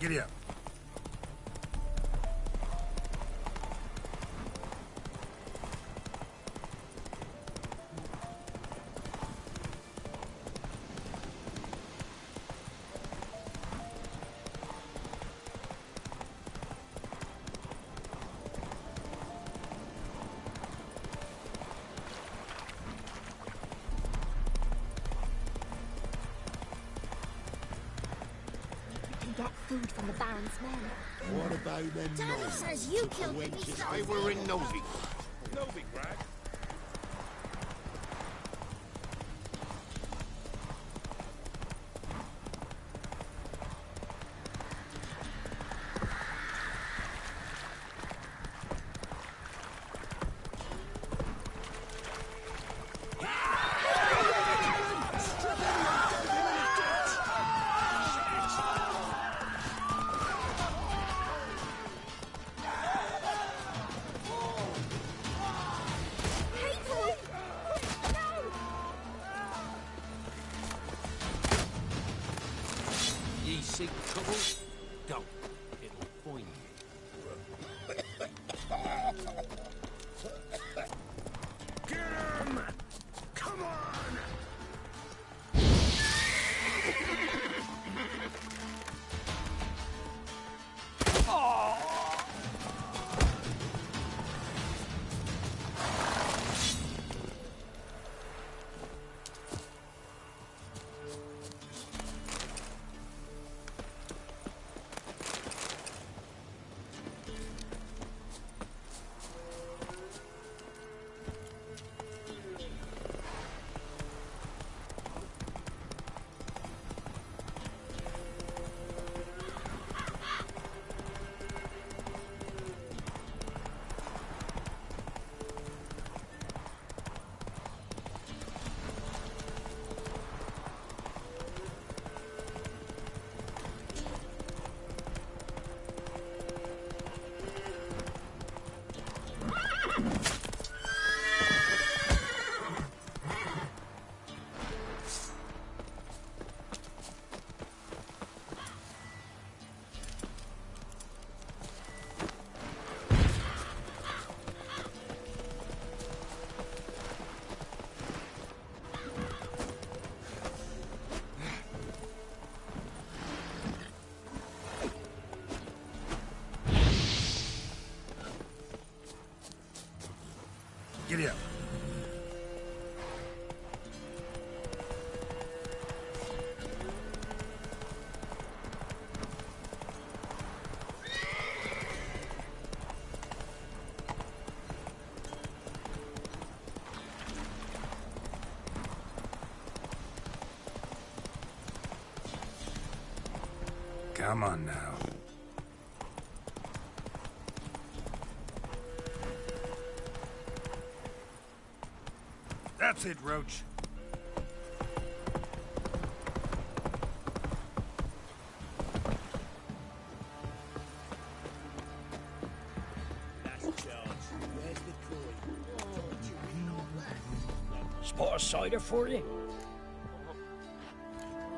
Giddy up. Get food from the Baron's men. What about them? Daddy says you killed the beast. I were in Novi. Novigrad? Seek trouble? Don't. It'll find you. Get him! Come on! Giddy up. Come on now. That's it, Roach. That's Charles. Where's the coin? Spot a cider for you?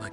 Like,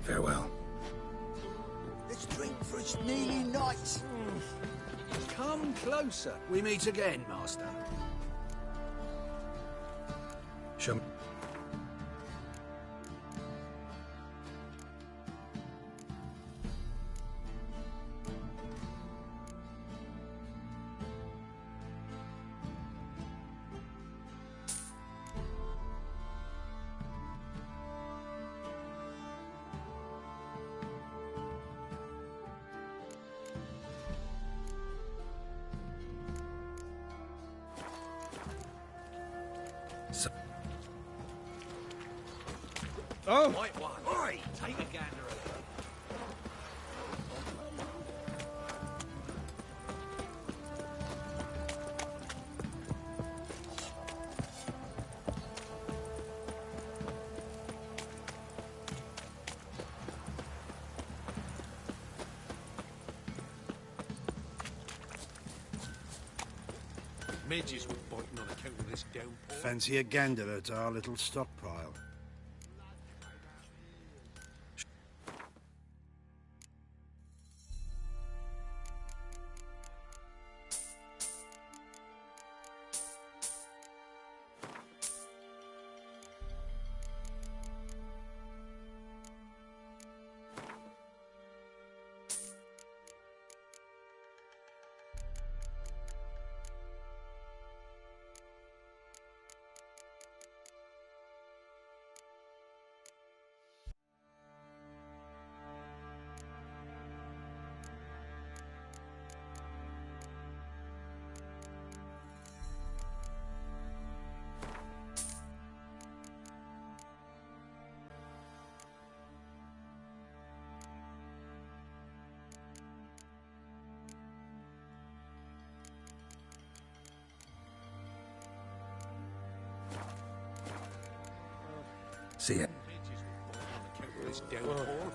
Farewell. Let's drink for its nearly night. Come closer. We meet again, Master. Show me. Oh! White one. Oi! Take a gander at it. Midges were biting on account of this downpour. Fancy a gander at our little stockpile. See ya. Midges were biting on account of this downpour.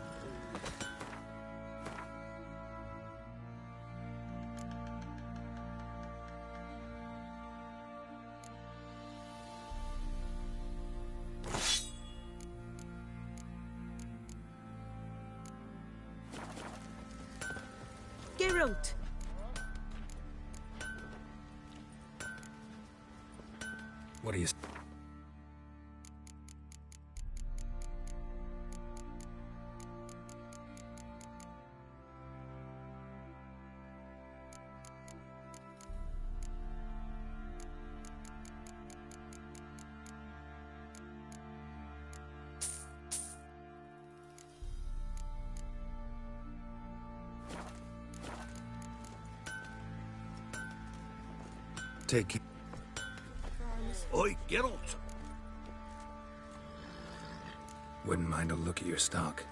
Geralt! What do you... Take care. Oi, Geralt! Wouldn't mind a look at your stock.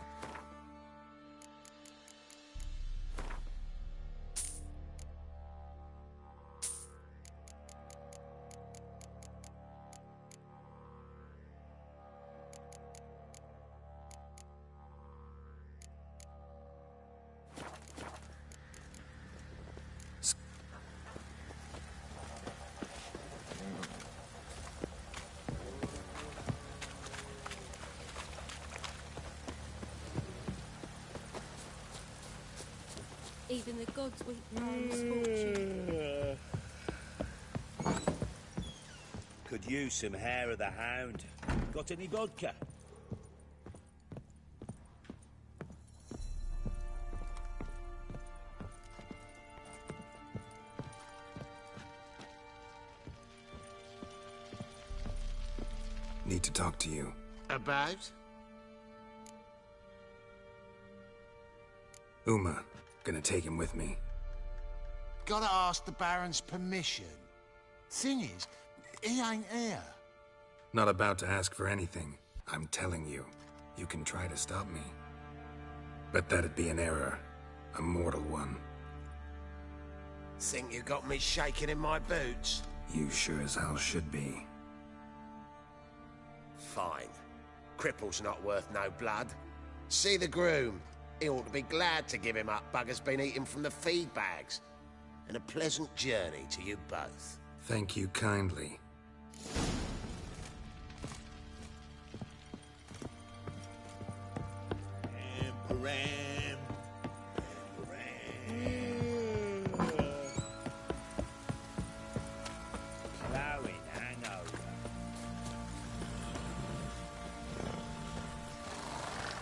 Even the gods weep for our misfortune. Could use some hair of the hound. Got any vodka? Need to talk to you. About? Uma. Gonna take him with me. Gotta ask the Baron's permission. Thing is, he ain't here. Not about to ask for anything. I'm telling you. You can try to stop me. But that'd be an error. A mortal one. Think you got me shaking in my boots? You sure as hell should be. Fine. Cripple's not worth no blood. See the groom. He ought to be glad to give him up. Bugger's been eating from the feed bags. And a pleasant journey to you both. Thank you kindly. ram. Flowing hangover.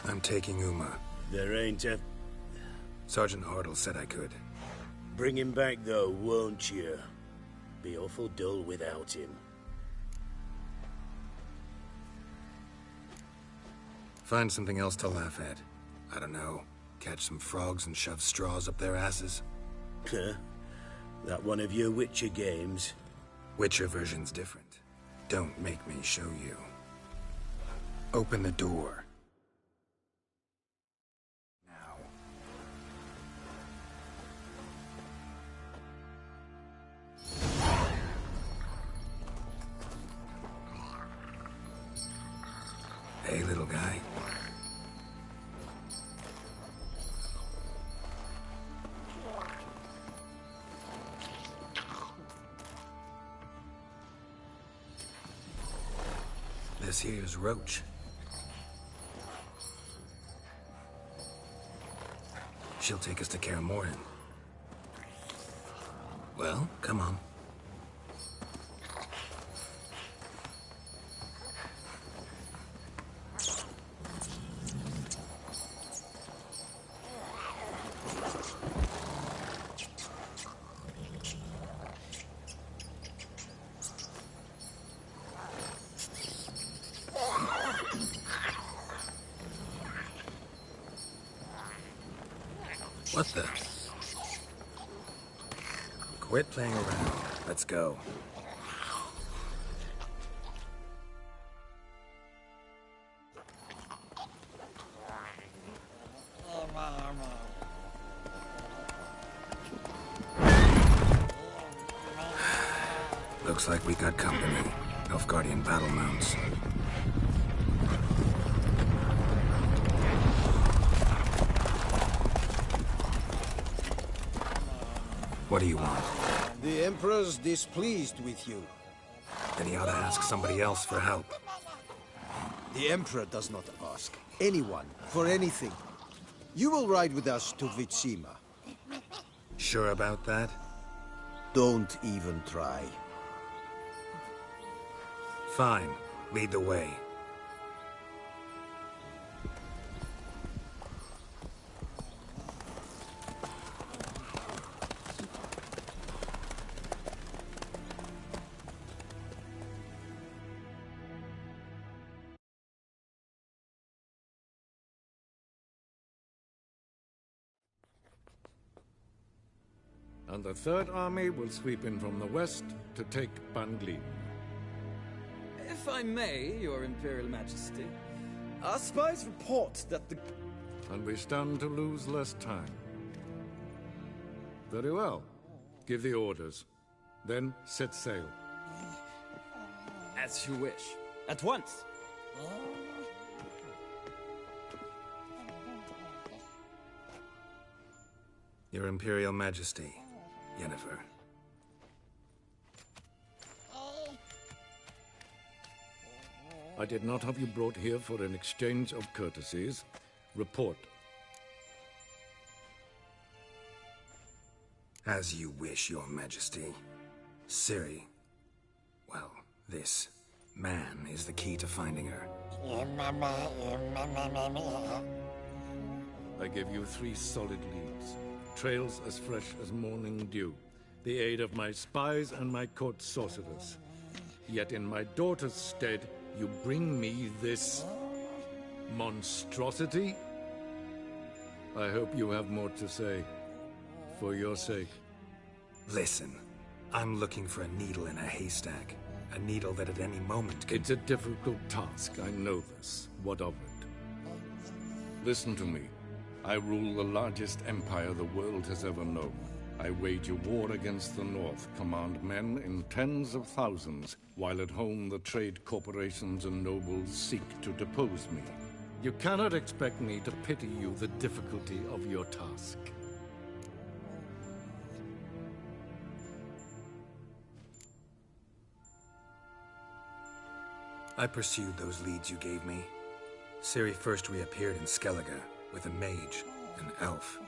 I'm taking Uma. There ain't a... Sergeant Hartle said I could. Bring him back, though, won't you? Be awful dull without him. Find something else to laugh at. I don't know. Catch some frogs and shove straws up their asses. Huh? That one of your Witcher games? Witcher version's different. Don't make me show you. Open the door. Now. Hey, little guy. This here's Roach. She'll take us to Kaer Morhen. Well, come on. What the? Quit playing around. Let's go. Looks like we got company. Nilfgaardian battle mounts. What do you want? The Emperor's displeased with you. Then he ought to ask somebody else for help. The Emperor does not ask anyone for anything. You will ride with us to Vitsima. Sure about that? Don't even try. Fine. Lead the way. And the Third Army will sweep in from the west to take Banglin. If I may, Your Imperial Majesty, our spies report that the... And we stand to lose less time. Very well. Give the orders. Then set sail. As you wish. At once. Your Imperial Majesty, Yennefer. I did not have you brought here for an exchange of courtesies. Report. As you wish, Your Majesty. Ciri. Well, this man is the key to finding her. I give you 3 solid leads. Trails as fresh as morning dew. The aid of my spies and my court sorcerers. Yet in my daughter's stead, you bring me this... monstrosity? I hope you have more to say. For your sake. Listen, I'm looking for a needle in a haystack. A needle that at any moment can... It's a difficult task, I know this. What of it? Listen to me. I rule the largest empire the world has ever known. I wage a war against the North, command men in tens of thousands, while at home the trade corporations and nobles seek to depose me. You cannot expect me to pity you the difficulty of your task. I pursued those leads you gave me. Ciri first reappeared in Skellige, with a mage, an elf.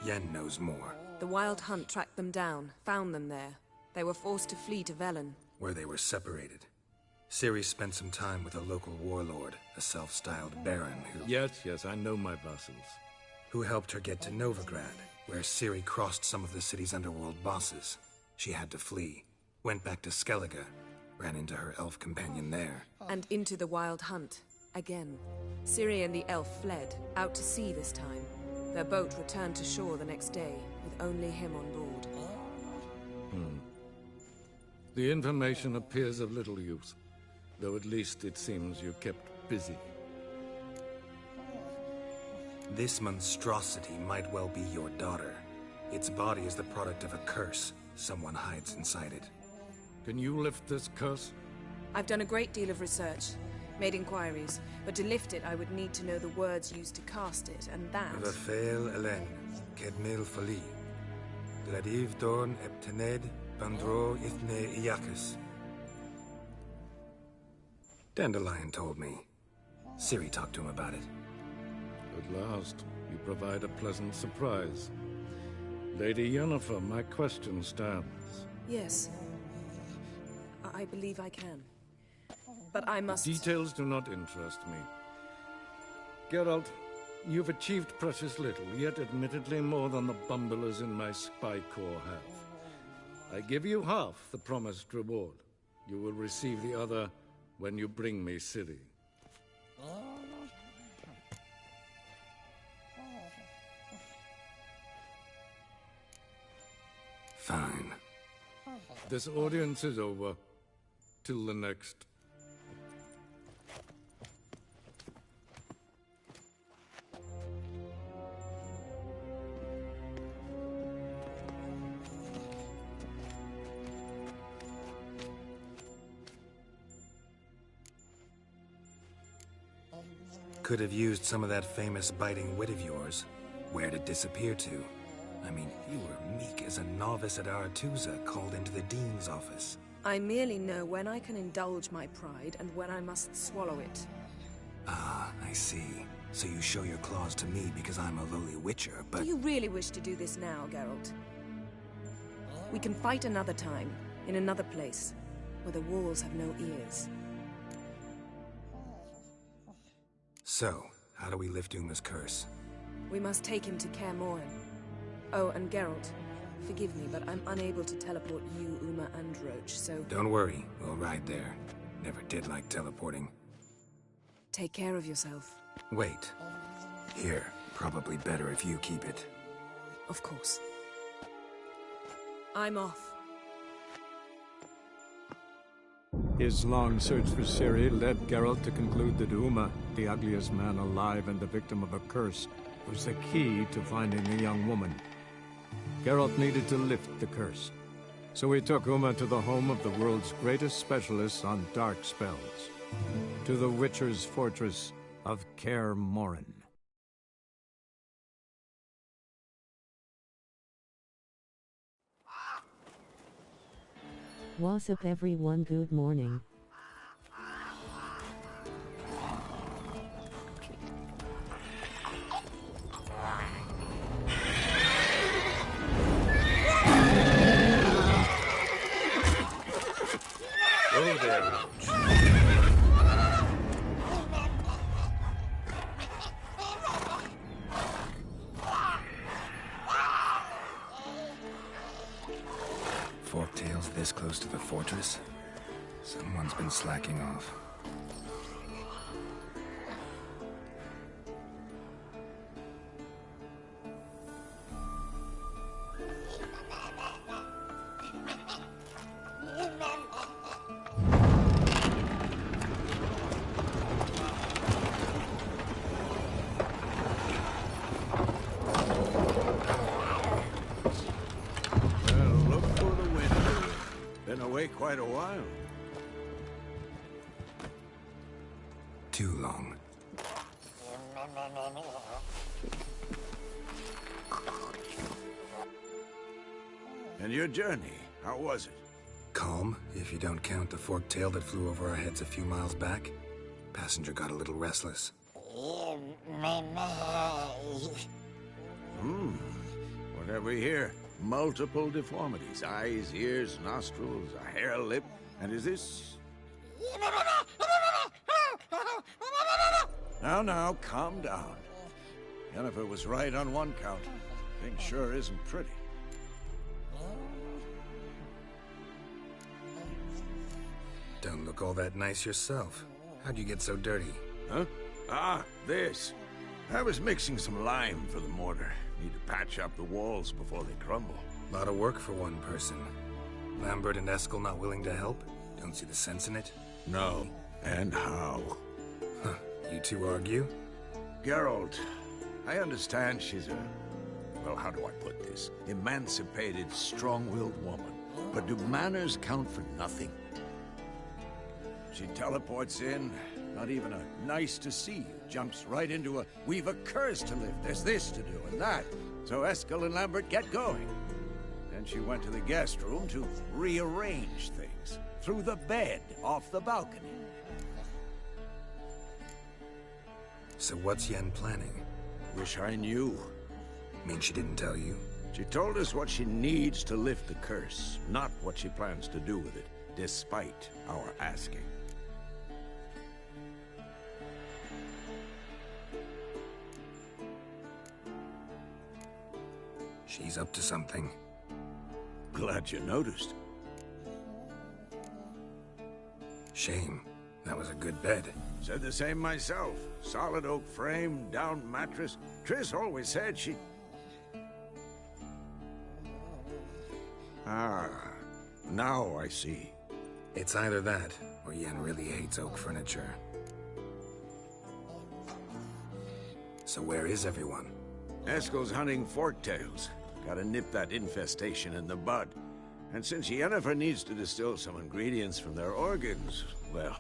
Yen knows more. The Wild Hunt tracked them down, found them there. They were forced to flee to Velen. Where they were separated. Ciri spent some time with a local warlord, a self-styled baron who... Yes, I know my vassals. Who helped her get to Novigrad, where Ciri crossed some of the city's underworld bosses. She had to flee, went back to Skellige, ran into her elf companion there. And into the Wild Hunt, again. Ciri and the elf fled, out to sea this time. Their boat returned to shore the next day, with only him on board. The information appears of little use, though at least it seems you kept busy. This monstrosity might well be your daughter. Its body is the product of a curse. Someone hides inside it. Can you lift this curse? I've done a great deal of research, made inquiries, but to lift it I would need to know the words used to cast it, and that... Vafael Elen, Kedmil Fali, Gladiv Dorn Eptened, Bandro Ithne Iacus. Dandelion told me. Ciri talked to him about it. At last, you provide a pleasant surprise. Lady Yennefer, my question stands. Yes. I believe I can. But I must... Details do not interest me. Geralt, you've achieved precious little, yet admittedly more than the bumblers in my spy corps have. I give you half the promised reward. You will receive the other when you bring me Ciri. Fine. This audience is over. Till the next. Could have used some of that famous biting wit of yours. Where'd it disappear to? I mean, you were meek as a novice at Aretusa called into the Dean's office. I merely know when I can indulge my pride and when I must swallow it. Ah, I see. So you show your claws to me because I'm a lowly witcher, but... Do you really wish to do this now, Geralt? We can fight another time, in another place, where the walls have no ears. So, how do we lift Uma's curse? We must take him to Kaer Morhen. Oh, and Geralt, forgive me, but I'm unable to teleport you, Uma, and Roach, so... Don't worry, we'll ride there. Never did like teleporting. Take care of yourself. Wait. Here, probably better if you keep it. Of course. I'm off. His long search for Ciri led Geralt to conclude that Uma, the ugliest man alive and the victim of a curse, was the key to finding the young woman. Geralt needed to lift the curse, so he took Uma to the home of the world's greatest specialist on dark spells, to the Witcher's fortress of Kaer Morhen. What's up everyone, good morning. Go there, Roach. Forktails this close to the fortress? Someone's been slacking off. Quite a while. Too long. And your journey, how was it? Calm, if you don't count the forked tail that flew over our heads a few miles back. Passenger got a little restless. have we here? Multiple deformities. Eyes, ears, nostrils, a hair lip. And is this... Now, calm down. Jennifer was right on one count. Thing sure isn't pretty. Don't look all that nice yourself. How'd you get so dirty? Huh? Ah, this. I was mixing some lime for the mortar. Need to patch up the walls before they crumble. Lot of work for one person. Lambert and Eskel not willing to help? Don't see the sense in it? No. And how? Huh. You two argue? Geralt, I understand she's a... well, how do I put this? Emancipated, strong-willed woman. But do manners count for nothing? She teleports in, not even a nice to see you. Jumps right into a, we've a curse to lift, there's this to do and that. So Eskel and Lambert get going. Then she went to the guest room to rearrange things. Through the bed, off the balcony. So what's Yen planning? Wish I knew. Mean she didn't tell you? She told us what she needs to lift the curse, not what she plans to do with it, despite our asking. She's up to something. Glad you noticed. Shame. That was a good bed. Said the same myself. Solid oak frame, down mattress. Triss always said she... Ah, now I see. It's either that, or Yen really hates oak furniture. So where is everyone? Eskel's hunting forktails. Gotta nip that infestation in the bud. And since Yennefer needs to distill some ingredients from their organs, well,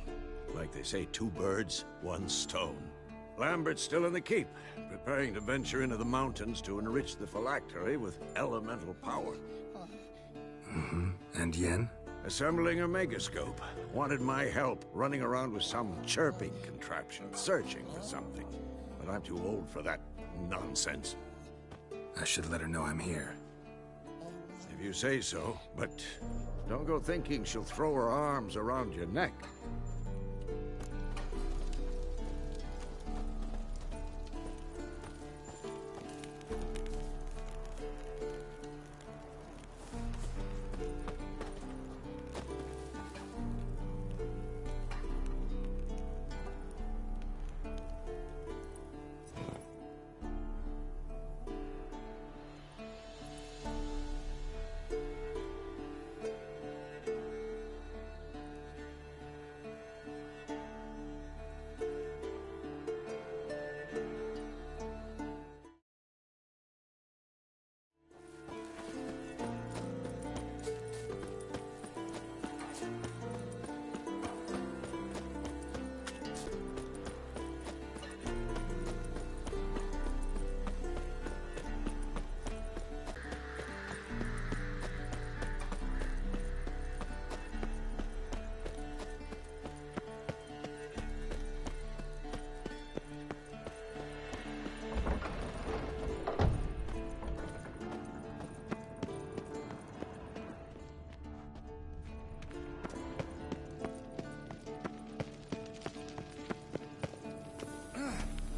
like they say, 2 birds, 1 stone. Lambert's still in the keep, preparing to venture into the mountains to enrich the phylactery with elemental power. Mm-hmm. And Yen? Assembling a megascope. Wanted my help running around with some chirping contraption, searching for something. But I'm too old for that nonsense. I should let her know I'm here. If you say so, but don't go thinking she'll throw her arms around your neck.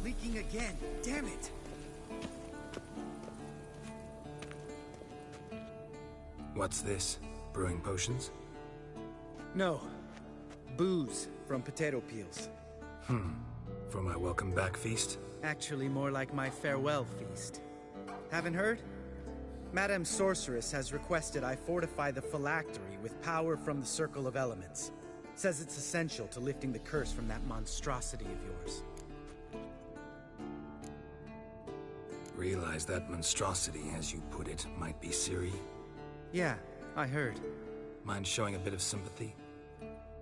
Leaking again. Damn it. What's this? Brewing potions? No. Booze from potato peels. For my welcome back feast? Actually, more like my farewell feast. Haven't heard? Madame Sorceress has requested I fortify the phylactery with power from the Circle of Elements. Says it's essential to lifting the curse from that monstrosity of yours. Realize that monstrosity, as you put it, might be Ciri? Yeah, I heard. Mind showing a bit of sympathy?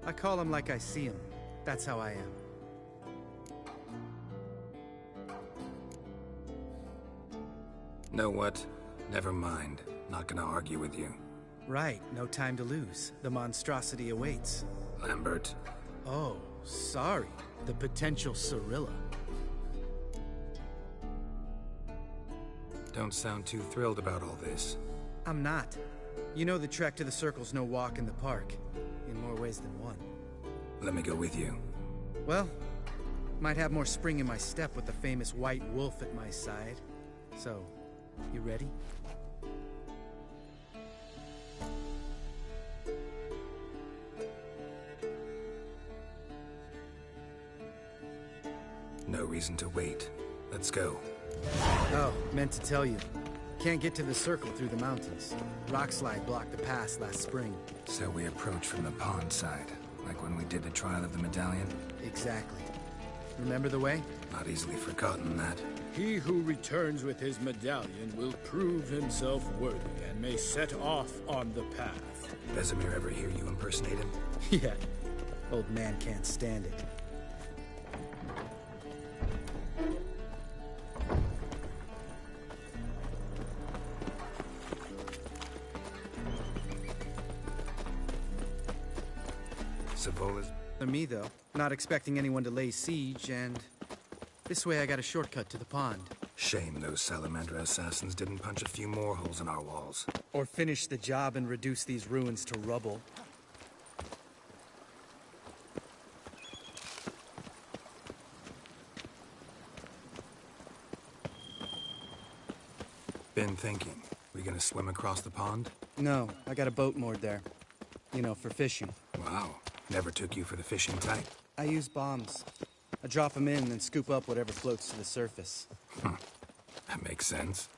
I call him like I see him. That's how I am. Know what? Never mind. Not gonna argue with you. Right, no time to lose. The monstrosity awaits. Lambert. Oh, sorry. The potential Cirilla. Don't sound too thrilled about all this. I'm not. You know the trek to the Circle's no walk in the park. In more ways than one. Let me go with you. Well, might have more spring in my step with the famous white wolf at my side. So, you ready? No reason to wait. Let's go. Oh, meant to tell you. Can't get to the Circle through the mountains. Rockslide blocked the pass last spring. So we approach from the pond side, like when we did the trial of the medallion? Exactly. Remember the way? Not easily forgotten, that. He who returns with his medallion will prove himself worthy and may set off on the path. Vesemir ever hear you impersonate him? Yeah. Old man can't stand it. Savola's... Me, though. Not expecting anyone to lay siege, and... this way I got a shortcut to the pond. Shame those Salamandra assassins didn't punch a few more holes in our walls. Or finish the job and reduce these ruins to rubble. Been thinking. We gonna swim across the pond? No, I got a boat moored there. You know, for fishing. Wow. Never took you for the fishing type. I use bombs. I drop them in and scoop up whatever floats to the surface. That makes sense.